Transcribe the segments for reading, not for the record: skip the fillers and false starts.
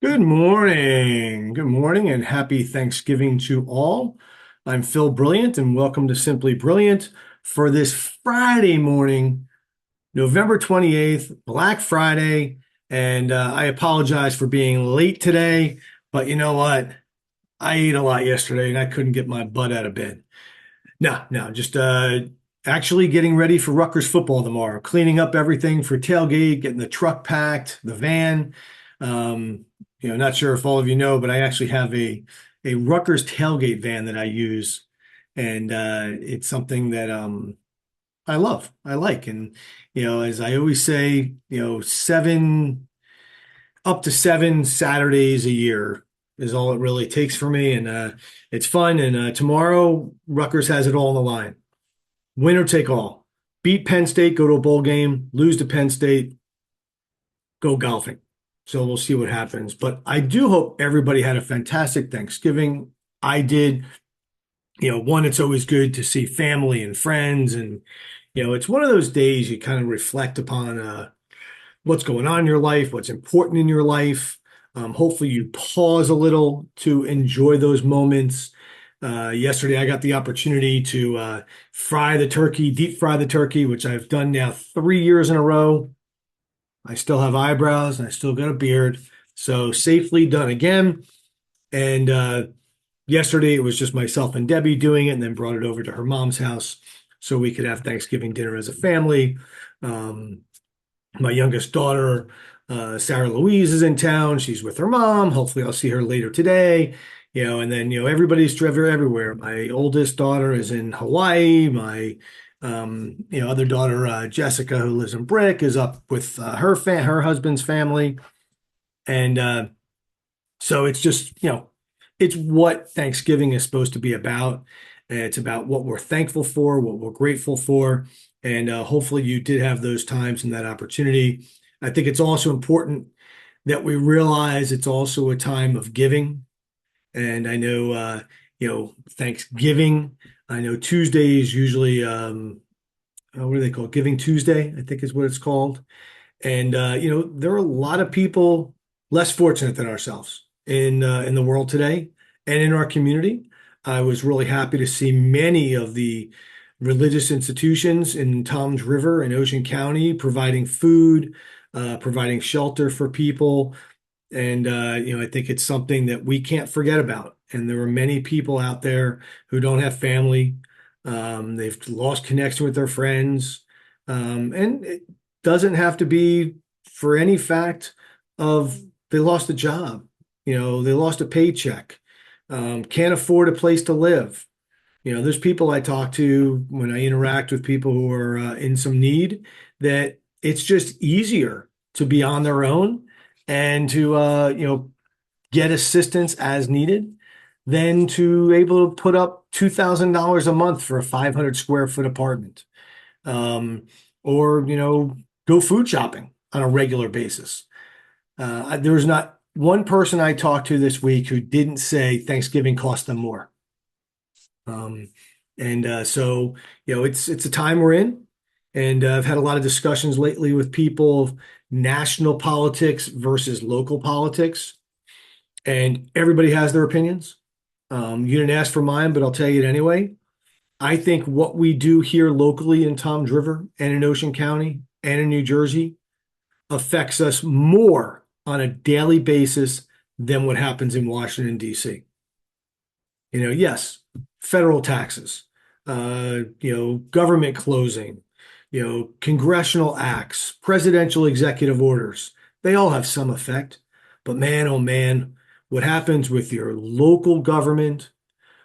Good morning. Good morning and happy Thanksgiving to all. I'm Phil Brilliant and welcome to Simply Brilliant for this Friday morning, November 28th, Black Friday. And I apologize for being late today, but you know what? I ate a lot yesterday and I couldn't get my butt out of bed. No, just actually getting ready for Rutgers football tomorrow, cleaning up everything for tailgate, getting the truck packed, the van. Um, not sure if all of you know, but I actually have a Rutgers tailgate van that I use, and it's something that I love, I like, and as I always say, seven up to seven Saturdays a year is all it really takes for me, and it's fun. And tomorrow, Rutgers has it all on the line. Winner take all. Beat Penn State, go to a bowl game, lose to Penn State, go golfing. So we'll see what happens. But I do hope everybody had a fantastic Thanksgiving. I did. One, it's always good to see family and friends. And, it's one of those days you kind of reflect upon what's going on in your life, what's important in your life. Hopefully, you pause a little to enjoy those moments. Yesterday, I got the opportunity to fry the turkey, deep fry the turkey, which I've done now 3 years in a row. I still have eyebrows and I still got a beard. So safely done again. And yesterday, it was just myself and Debbie doing it and then brought it over to her mom's house so we could have Thanksgiving dinner as a family. Um, my youngest daughter, Sarah Louise, is in town. She's with her mom. Hopefully, I'll see her later today. And then everybody's everywhere. My oldest daughter is in Hawaii. My other daughter, Jessica, who lives in Brick, is up with her husband's family, and so it's just it's what Thanksgiving is supposed to be about. It's about what we're thankful for, what we're grateful for. And hopefully you did have those times and that opportunity. I think it's also important that we realize it's also a time of giving. And I know, Thanksgiving, I know Tuesday is usually, what do they call it? Giving Tuesday, I think is what it's called. And, there are a lot of people less fortunate than ourselves in the world today and in our community. I was really happy to see many of the religious institutions in Tom's River and Ocean County providing food, providing shelter for people. And, I think it's something that we can't forget about. And there are many people out there who don't have family. They've lost connection with their friends. And it doesn't have to be for any fact of they lost a job, they lost a paycheck, can't afford a place to live. There's people I talk to when I interact with people who are in some need that it's just easier to be on their own and to get assistance as needed than to able to put up $2,000 a month for a 500 square foot apartment, um, or go food shopping on a regular basis. There was not one person I talked to this week who didn't say Thanksgiving cost them more. Um, and so, it's a time we're in, and I've had a lot of discussions lately with people of national politics versus local politics, and everybody has their opinions. You didn't ask for mine, but I'll tell you it anyway. I think what we do here locally in Tom's River and in Ocean County and in New Jersey affects us more on a daily basis than what happens in Washington, D.C. Yes, federal taxes, government closing, congressional acts, presidential executive orders, they all have some effect. But man, oh man, what happens with your local government,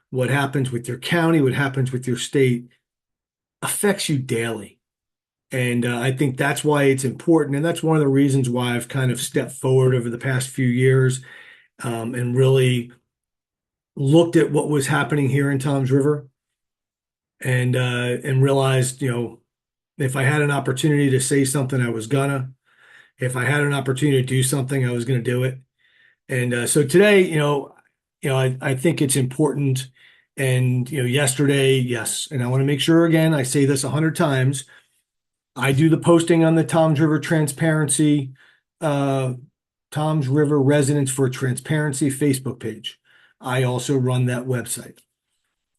what happens with your county, what happens with your state affects you daily. And I think that's why it's important. And that's one of the reasons why I've kind of stepped forward over the past few years, and really looked at what was happening here in Tom's River and realized, if I had an opportunity to say something, I was gonna. If I had an opportunity to do something, I was gonna do it. And so today, I think it's important. And yesterday, yes, and I want to make sure again, I say this 100 times. I do the posting on the Tom's River Transparency uh, Toms River Residents for Transparency Facebook page. I also run that website.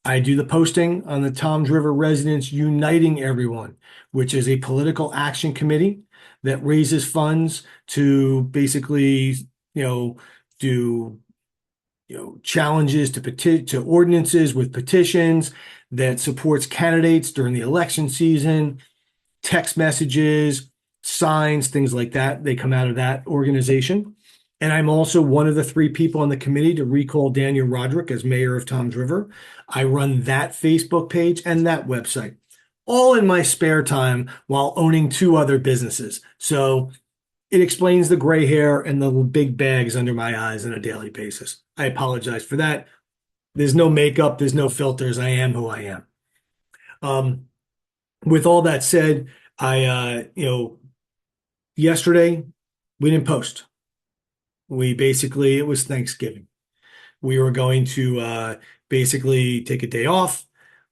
I do the posting on the Toms River Residents Uniting Everyone, which is a political action committee that raises funds to basically, do challenges to ordinances with petitions, that supports candidates during the election season, text messages, signs, things like that. They come out of that organization. And I'm also one of the 3 people on the committee to recall Daniel Rodrick as mayor of Toms River. I run that Facebook page and that website, all in my spare time while owning 2 other businesses. So it explains the gray hair and the big bags under my eyes on a daily basis. I apologize for that. There's no makeup, there's no filters. I am who I am. With all that said, yesterday we didn't post. It was Thanksgiving. We were going to basically take a day off.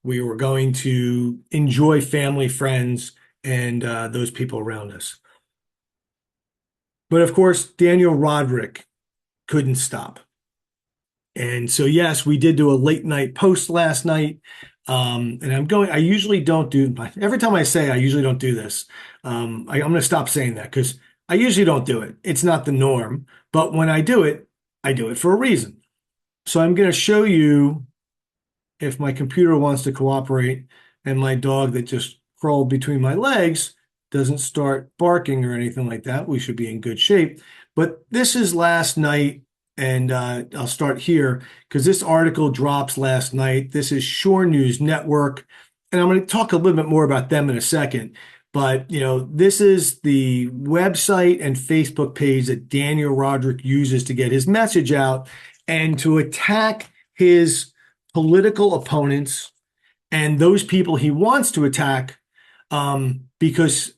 We were going to enjoy family, friends, and those people around us. But of course, Daniel Rodrick couldn't stop. And so, yes, we did do a late night post last night. I usually don't do, every time I say I usually don't do this, I'm going to stop saying that because I usually don't do it. It's not the norm. But when I do it for a reason. So I'm going to show you, if my computer wants to cooperate and my dog that just crawled between my legs doesn't start barking or anything like that, we should be in good shape. But this is last night, and I'll start here because this article drops last night. This is Shore News Network, and I'm going to talk a little bit more about them in a second. But, this is the website and Facebook page that Daniel Rodrick uses to get his message out and to attack his political opponents and those people he wants to attack because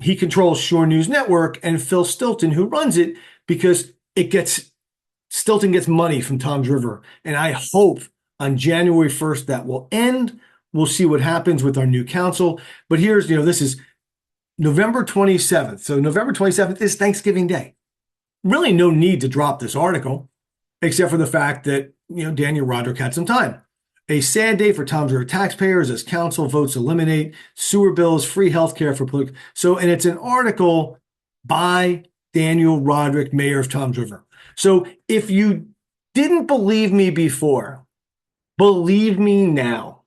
he controls Shore News Network and Phil Stilton, who runs it, because Stilton gets money from Toms River. And I hope on January 1st that will end. We'll see what happens with our new council. But this is November 27th. So November 27th is Thanksgiving Day. Really no need to drop this article, except for the fact that, Daniel Rodrick had some time. A sad day for Toms River taxpayers as council votes eliminate sewer bills, free healthcare for political. And it's an article by Daniel Rodrick, mayor of Toms River. So if you didn't believe me before, believe me now.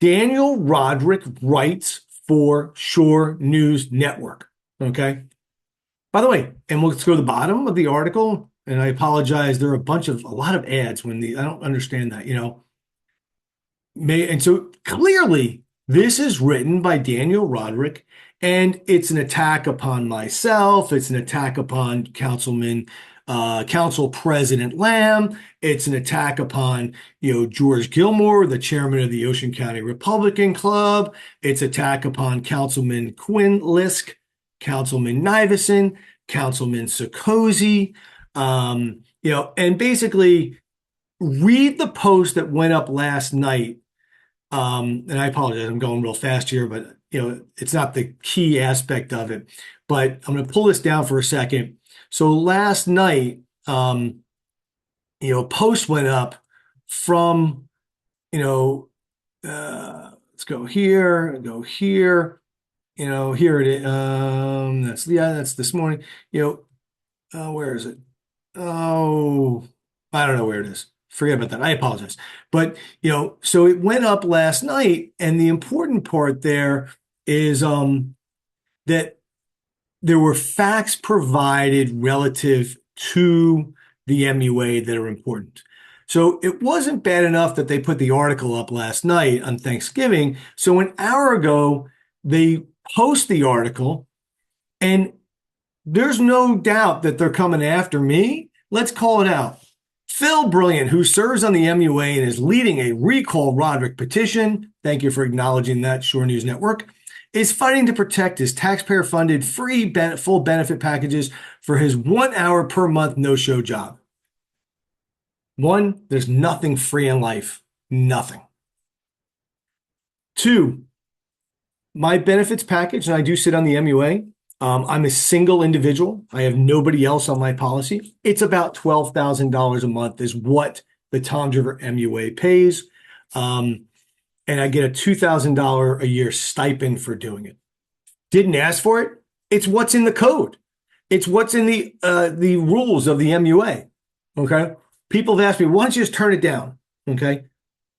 Daniel Rodrick writes for Shore News Network. Okay. By the way, and let's go to the bottom of the article. And I apologize. There are a lot of ads I don't understand that, And so clearly this is written by Daniel Rodrick, and it's an attack upon myself. It's an attack upon Council President Lamb. It's an attack upon, George Gilmore, the chairman of the Ocean County Republican Club. It's attack upon Councilman Quinn Lisk, Councilman Nivison, Councilman Sikosi. And basically read the post that went up last night. And I apologize, I'm going real fast here, but it's not the key aspect of it. But I'm going to pull this down for a second. So last night, post went up from, let's go here, here it is. That's this morning. Where is it? Oh, I don't know where it is. Forget about that. I apologize. But, so it went up last night. And the important part there is that there were facts provided relative to the MUA that are important. So it wasn't bad enough that they put the article up last night on Thanksgiving. So an hour ago, they post the article, and there's no doubt that they're coming after me. Let's call it out. Phil Brilliant, who serves on the MUA and is leading a Recall Rodrick petition, thank you for acknowledging that, Shore News Network, is fighting to protect his taxpayer-funded free full benefit packages for his 1 hour per month no-show job. One, there's nothing free in life. Nothing. Two, my benefits package, and I do sit on the MUA, I'm a single individual. I have nobody else on my policy. It's about $12,000 a month is what the Toms River MUA pays. And I get a $2,000 a year stipend for doing it. Didn't ask for it. It's what's in the code. It's what's in the rules of the MUA. Okay. People have asked me, why don't you just turn it down? Okay.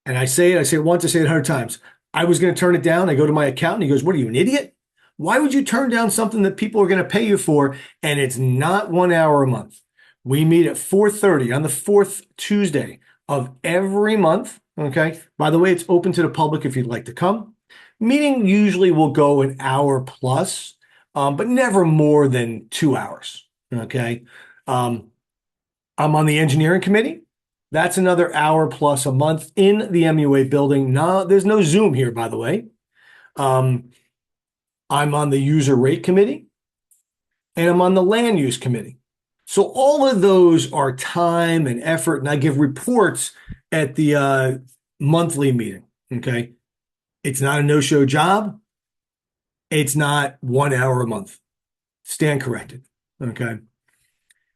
And I say it once, I say it 100 times. I was going to turn it down. I go to my accountant. He goes, what are you, an idiot? Why would you turn down something that people are going to pay you for? And it's not 1 hour a month. We meet at 4:30 on the fourth Tuesday of every month. Okay. By the way, it's open to the public if you'd like to come. Meeting usually will go an hour plus, but never more than 2 hours. Okay. I'm on the engineering committee. That's another hour plus a month in the MUA building. No, there's no Zoom here, by the way. I'm on the user rate committee, and I'm on the land use committee. So all of those are time and effort, and I give reports at the monthly meeting. Okay. It's not a no-show job. It's not 1 hour a month. Stand corrected. Okay.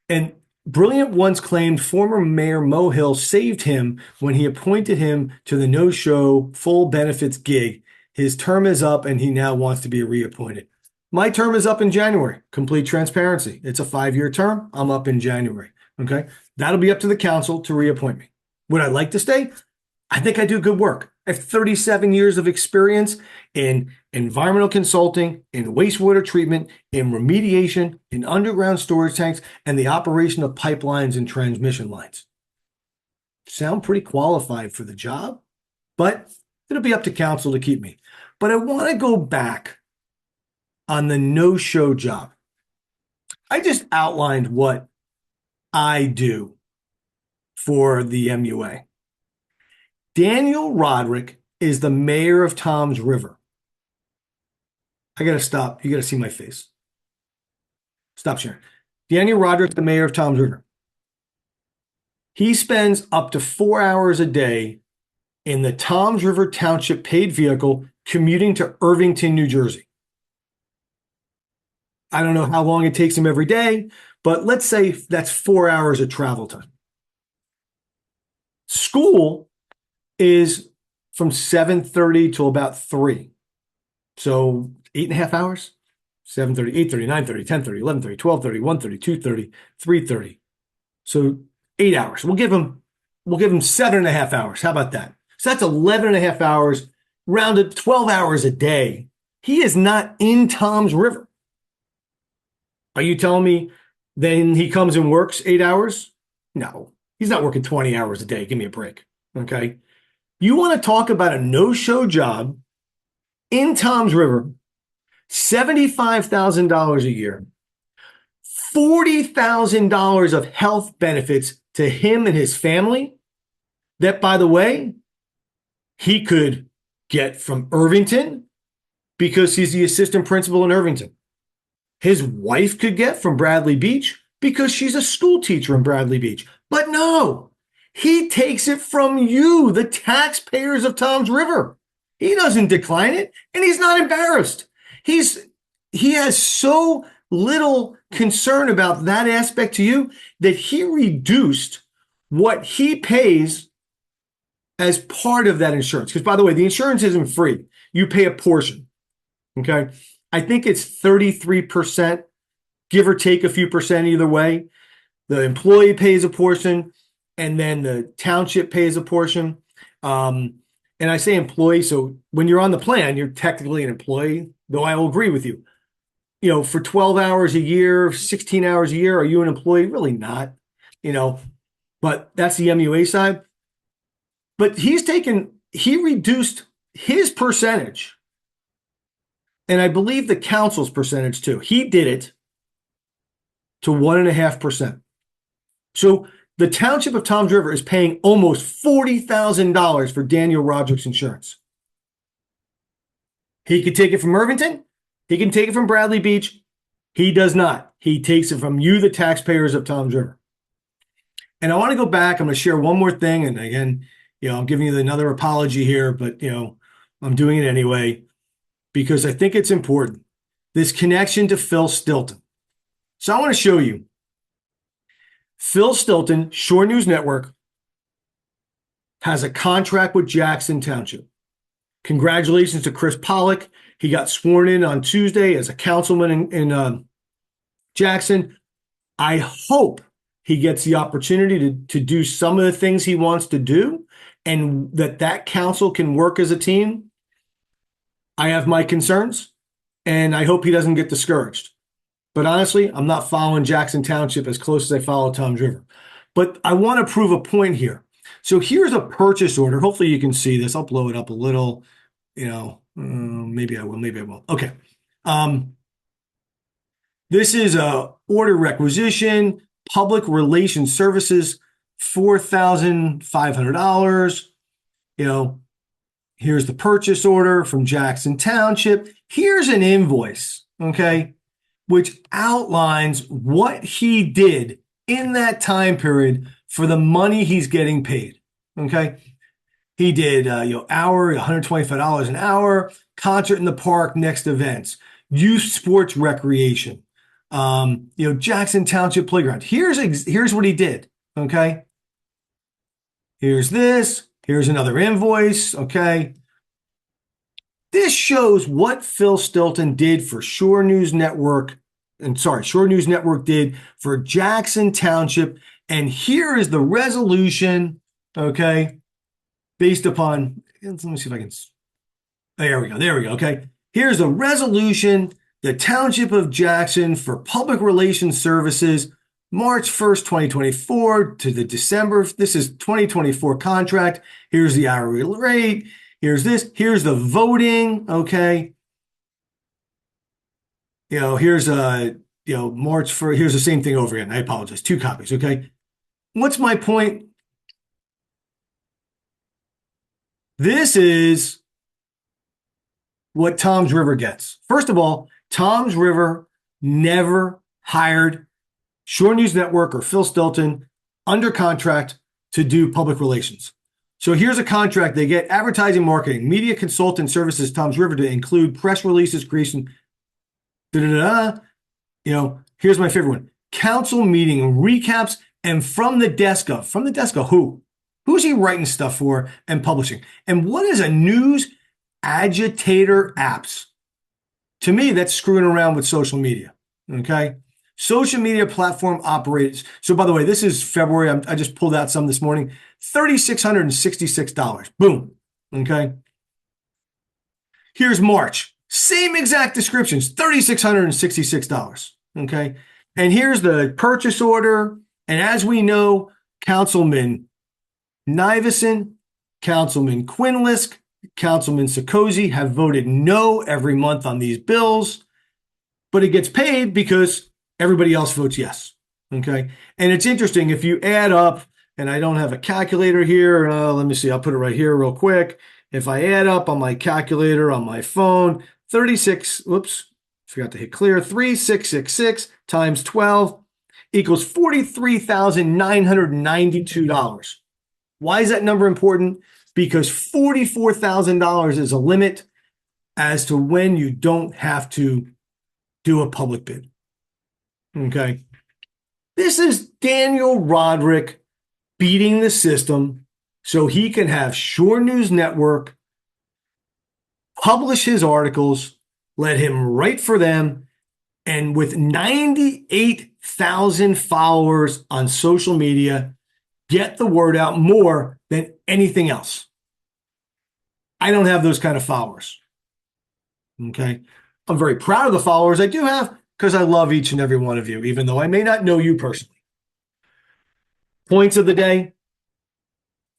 And Brilliant once claimed former Mayor Mo Hill saved him when he appointed him to the no-show full benefits gig. His term is up and he now wants to be reappointed. My term is up in January. Complete transparency. It's a 5-year term. I'm up in January. Okay. That'll be up to the council to reappoint me. Would I like to stay? I think I do good work. I have 37 years of experience in environmental consulting, in wastewater treatment, in remediation, in underground storage tanks, and the operation of pipelines and transmission lines. Sound pretty qualified for the job, but it'll be up to council to keep me. But I want to go back on the no-show job. I just outlined what I do for the MUA. Daniel Rodrick is the mayor of Toms River. I got to stop. You got to see my face. Stop sharing. Daniel Rodrick, the mayor of Toms River. He spends up to 4 hours a day in the Toms River Township paid vehicle commuting to Irvington, New Jersey. I don't know how long it takes him every day, but let's say that's 4 hours of travel time. School is from 7:30 till about 3. So 8.5 hours, 7:30, 8:30, 9:30, 10:30, 11:30, 12:30, 1:30, 2:30, 3:30. So 8 hours. We'll give him 7.5 hours. How about that? So that's 11.5 hours, rounded 12 hours a day. He is not in Toms River. Are you telling me then he comes and works 8 hours? No, he's not working 20 hours a day. Give me a break. Okay. You want to talk about a no-show job in Toms River, $75,000 a year, $40,000 of health benefits to him and his family that, by the way, he could get from Irvington because he's the assistant principal in Irvington. His wife could get from Bradley Beach because she's a school teacher in Bradley Beach. But no. He takes it from you, the taxpayers of Toms River. He doesn't decline it, and he's not embarrassed. He has so little concern about that aspect to you that he reduced what he pays as part of that insurance. Because, by the way, the insurance isn't free. You pay a portion. Okay? I think it's 33%, give or take a few percent either way. The employee pays a portion, and then the township pays a portion. And I say employee, so when you're on the plan, you're technically an employee, though I will agree with you. You know, for 12 hours a year, 16 hours a year, are you an employee? Really not, but that's the MUA side. But he reduced his percentage, and I believe the council's percentage too. He did it to 1.5%. So the township of Toms River is paying almost $40,000 for Daniel Rodrick's insurance. He could take it from Irvington. He can take it from Bradley Beach. He does not. He takes it from you, the taxpayers of Toms River. And I want to go back. I'm going to share one more thing. And again, I'm giving you another apology here, but, I'm doing it anyway because I think it's important. this connection to Phil Stilton. So I want to show you. Phil Stilton, Shore News Network, has a contract with Jackson Township. Congratulations to Chris Pollock. He got sworn in on Tuesday as a councilman in Jackson. I hope he gets the opportunity to do some of the things he wants to do and that council can work as a team. I have my concerns, and I hope he doesn't get discouraged. But honestly, I'm not following Jackson Township as close as I follow Toms River. But I want to prove a point here. So here's a purchase order. Hopefully you can see this. I'll blow it up a little. Maybe I will. Maybe I won't. Okay. This is a order requisition, public relations services, $4,500. Here's the purchase order from Jackson Township. Here's an invoice, okay, which outlines what he did in that time period for the money he's getting paid, okay? He did, hour, $125 an hour, concert in the park, next events, youth sports recreation, Jackson Township Playground. Here's what he did, okay? Here's this. Here's another invoice, okay? This shows what Phil Stilton did for Shore News Network, Shore News Network did for Jackson Township. And here is the resolution, okay, based upon, let me see if I can, there we go, okay. Here's the resolution, the Township of Jackson for Public Relations Services, March 1st, 2024 to the December, this is 2024 contract. Here's the hourly rate. Here's this. Here's the voting. Okay. Here's March 1st. Here's the same thing over again. I apologize. 2 copies. Okay. What's my point? This is what Toms River gets. First of all, Toms River never hired Shore News Network or Phil Stilton under contract to do public relations. So here's a contract they get: advertising, marketing, media consultant services, Toms River, to include press releases, creation, here's my favorite one: council meeting recaps, and from the desk of who? Who's he writing stuff for and publishing? And what is a news agitator apps? To me, that's screwing around with social media. Okay. Social media platform operators. So by the way, this is February. I just pulled out some this morning. $3,666. Boom. Okay. Here's March. Same exact descriptions. $3,666. Okay. And here's the purchase order. And as we know, Councilman Nivison, Councilman Quinlisk, Councilman Sikosi have voted no every month on these bills, but it gets paid because everybody else votes yes. Okay. And it's interesting if you add up, and I don't have a calculator here. Let me see. I'll put it right here real quick. If I add up on my calculator on my phone, 3666 times 12 equals $43,992. Why is that number important? Because $44,000 is a limit as to when you don't have to do a public bid. Okay. This is Daniel Rodrick beating the system so he can have Shore News Network publish his articles, let him write for them, and with 98,000 followers on social media, get the word out more than anything else. I don't have those kind of followers. Okay. I'm very proud of the followers I do have because I love each and every one of you, even though I may not know you personally. Points of the day: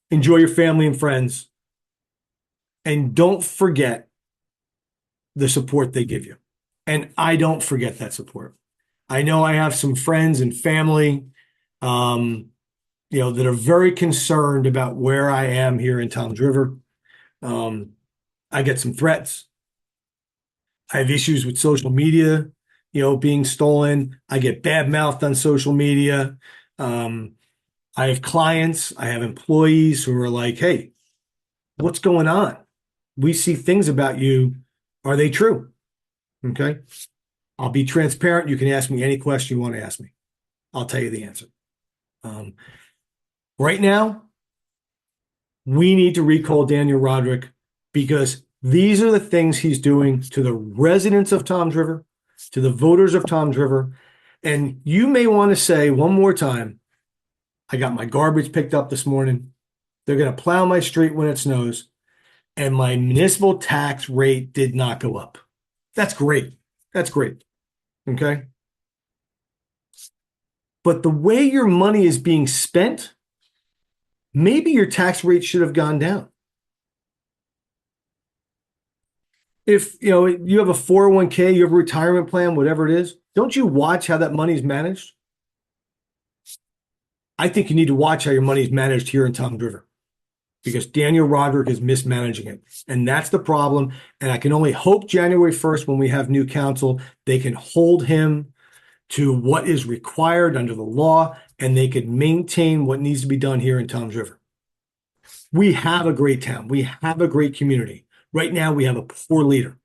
enjoy your family and friends, and don't forget the support they give you. And I don't forget that support. I know I have some friends and family, that are very concerned about where I am here in Toms River. I get some threats. I have issues with social media, being stolen. I get bad mouthed on social media. I have clients, I have employees who are like, hey, what's going on? We see things about you. Are they true? Okay. I'll be transparent. You can ask me any question you want to ask me. I'll tell you the answer. Um, right now, we need to recall Daniel Rodrick because these are the things he's doing to the residents of Toms River, to the voters of Toms River. And you may want to say one more time, I got my garbage picked up this morning. They're going to plow my street when it snows. And my municipal tax rate did not go up. That's great. That's great. Okay. But the way your money is being spent, maybe your tax rate should have gone down. If you have a 401k, you have a retirement plan, whatever it is, don't you watch how that money is managed? I think you need to watch how your money is managed here in Toms River because Daniel Rodrick is mismanaging it. And that's the problem. And I can only hope January 1st, when we have new council, they can hold him to what is required under the law and they can maintain what needs to be done here in Toms River. We have a great town. We have a great community. Right now, we have a poor leader.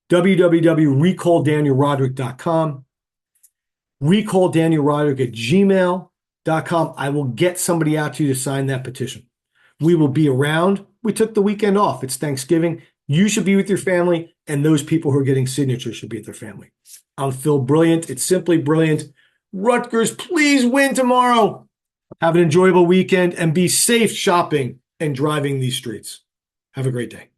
www.recalldanielrodrick.com. recalldanielrodrick@gmail.com. I will get somebody out to you to sign that petition. We will be around. We took the weekend off. It's Thanksgiving. You should be with your family, and those people who are getting signatures should be with their family. I'm Phil Brilliant. It's Simply Brilliant. Rutgers, please win tomorrow. Have an enjoyable weekend and be safe shopping and driving these streets. Have a great day.